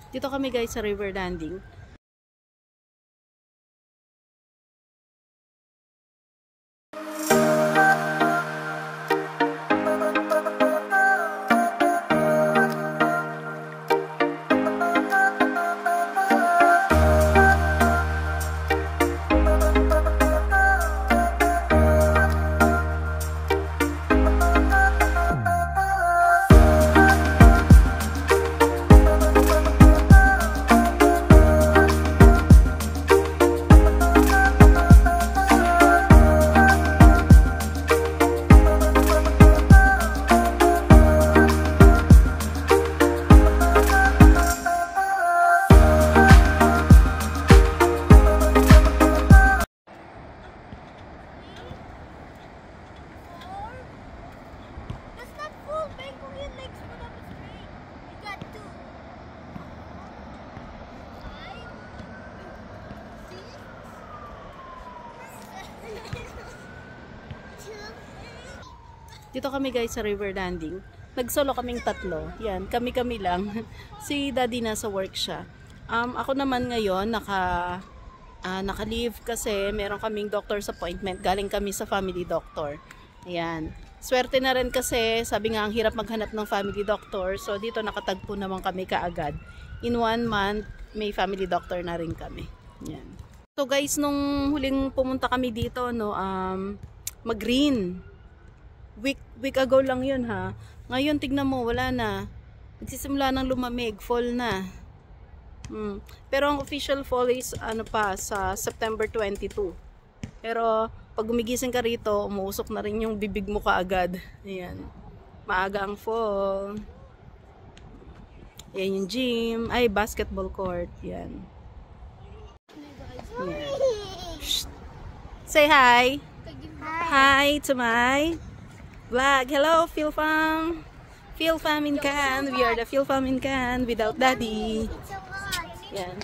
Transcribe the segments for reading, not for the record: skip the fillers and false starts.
Dito kami guys sa River Landing. Dito kami guys sa River Landing. Nagsolo kaming tatlo. Yan, kami-kami lang. Si Daddy nasa work siya. Ako naman ngayon naka-leave kasi meron kaming doctor's appointment. Galing kami sa family doctor. Ayan. Swerte na rin kasi sabi nga ang hirap maghanap ng family doctor. So dito nakatagpo naman kami kaagad. In 1 month may family doctor na rin kami. Yan. So guys, nung huling pumunta kami dito mag-green. Week ago lang yun ha. Ngayon tignan mo, wala na. Nagsisimula ng lumamig, fall na. Pero ang official fall is sa September 22. Pero pag gumigising ka rito, umuusok na rin yung bibig mo kaagad. Ayan. Maaga ang fall. Ayan yung gym. Ay, basketball court. Yan. Yan. Say hi. Hi to my vlog. Hello, PhilFam. PhilFam in Cannes. We are the PhilFam in Cannes without Daddy. Yan.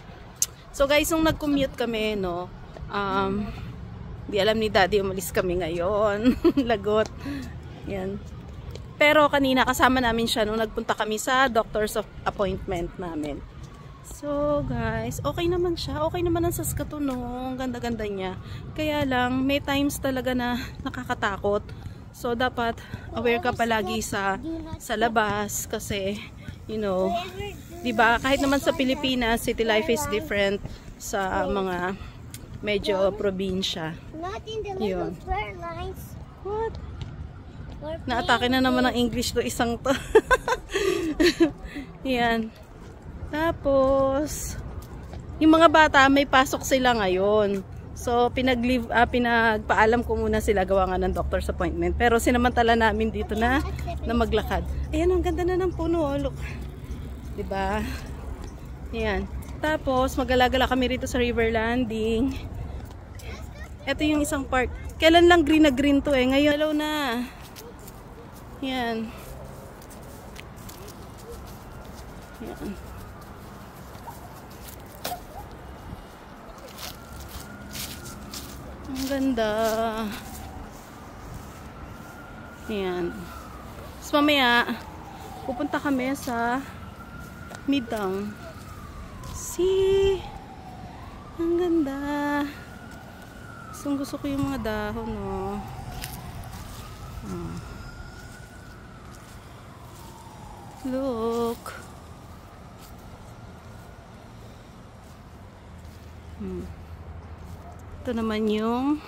So guys, nung nag-commute kami, no, di alam ni Daddy, umalis kami ngayon. Lagot. Yan. Pero kanina kasama namin siya nung nagpunta kami sa doctor's appointment namin. So guys, okay naman siya. Okay naman ang Saskatoon, no. Ganda-ganda niya. Kaya lang, may times talaga na nakakatakot. So dapat aware ka palagi sa labas kasi you know, 'di ba? Kahit naman sa Pilipinas, city life is different sa mga medyo probinsya. Yun. What? Naatake na naman ang English to isang to. Yan. Tapos yung mga bata may pasok sila ngayon. So, pinagpaalam ko muna sila gawa nga ng doctor's appointment. Pero sinamantala namin dito na maglakad. Ayan, ang ganda na ng puno. Oh, look. Diba? Ayan. Tapos, magalagala kami rito sa River Landing. Ito yung isang part. Kailan lang green na green to eh. Ngayon, hello na. Ayan. Ayan. Ang ganda. Ayan. Tapos mamaya, pupunta kami sa Midtown. See? Ang ganda. Gusto ko yung mga dahon, no. Look. Ito naman yung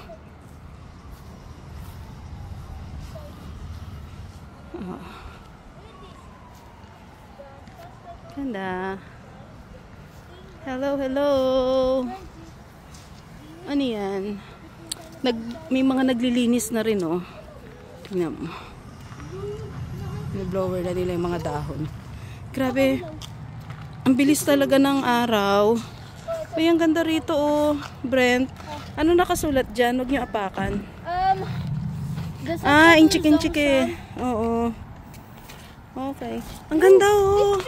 ganda. Hello, hello. Ano yan? May mga naglilinis na rin, oh. Tingnan mo. Blower na nila yung mga dahon. Grabe. Ang bilis talaga ng araw. Ay, ang ganda rito, oh. Brent. Ano nakasulat dyan? Huwag niyo apakan. Inchik-inchik. Oo. Okay. Ang ganda, oh.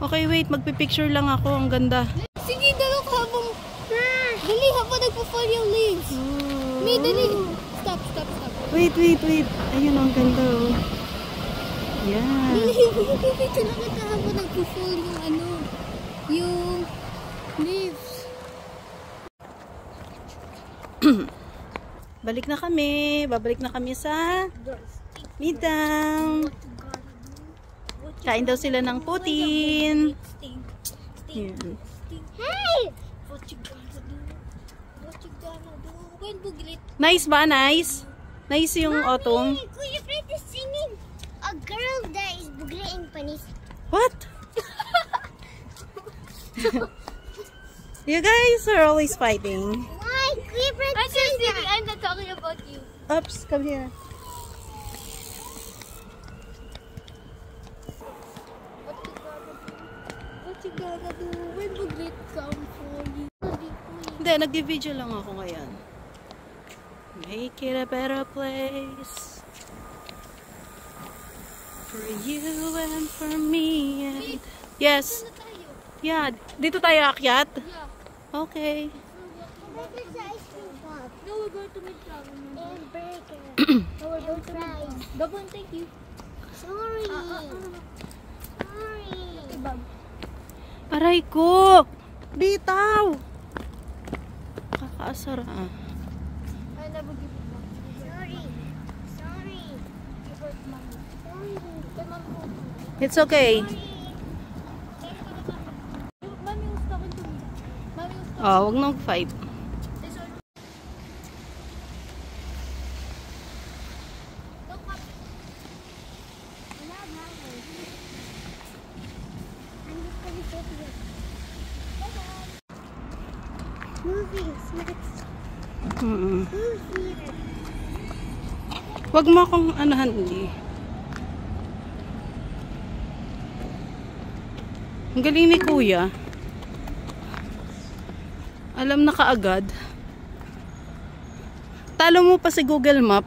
Okay, wait. Magpipicture lang ako. Ang ganda. Sige, dalo ka habang... Dali, habang nagpo-fall yung leaves. May dali. Stop. Wait. Ayun, ang ganda, oh. Yeah. Dito na kita habang nagpo-fall yung ano, yung leaves. Balik na kami. Babalik na kami sa Midtown. Kain daw sila ng putin. Yan. Hey! What you gonna do? What you gonna do? When buglit? Nice ba? Nice? Nice yung autumn. Kuya Fred is singing. A girl that is bugleting panis. What? You guys are always fighting. Why? Kuya Fred is singing. I'm not talking about you. Oops, come here. What you gonna do? When buglit come for you? Hindi, nag-video lang ako ngayon. Make it a better place for you and for me. And... Yes. Yeah, dito tayo akyat. Yeah. Okay. No, we're going to Midtown. And burger. No, we're going to fries. Double thank you. Sorry. Sorry. Aray ko! Bitaw! Kakaasar ah. I never give it back. Sorry. Sorry. You hurt mommy. Sorry. Kay mom. It's okay. Mommy was talking to me. Mommy was talking. Oh, wag nang fight. Look up. Wala na. I'm just gonna sit here. Bye-bye. Movies. Let's Mm-mm. move here. Wag mo akong anahan hindi. Ang galing ni Kuya. Alam na kaagad. Talo mo pa si Google Map.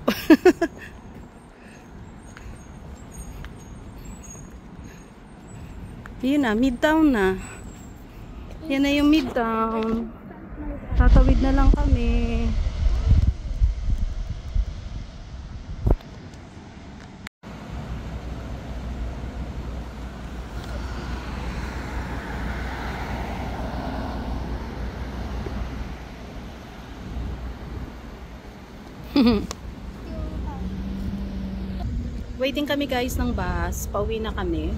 Yun na, Midtown na. Yan na yung Midtown. Tatawid na lang kami. Waiting kami guys ng bus. Pauwi na kami.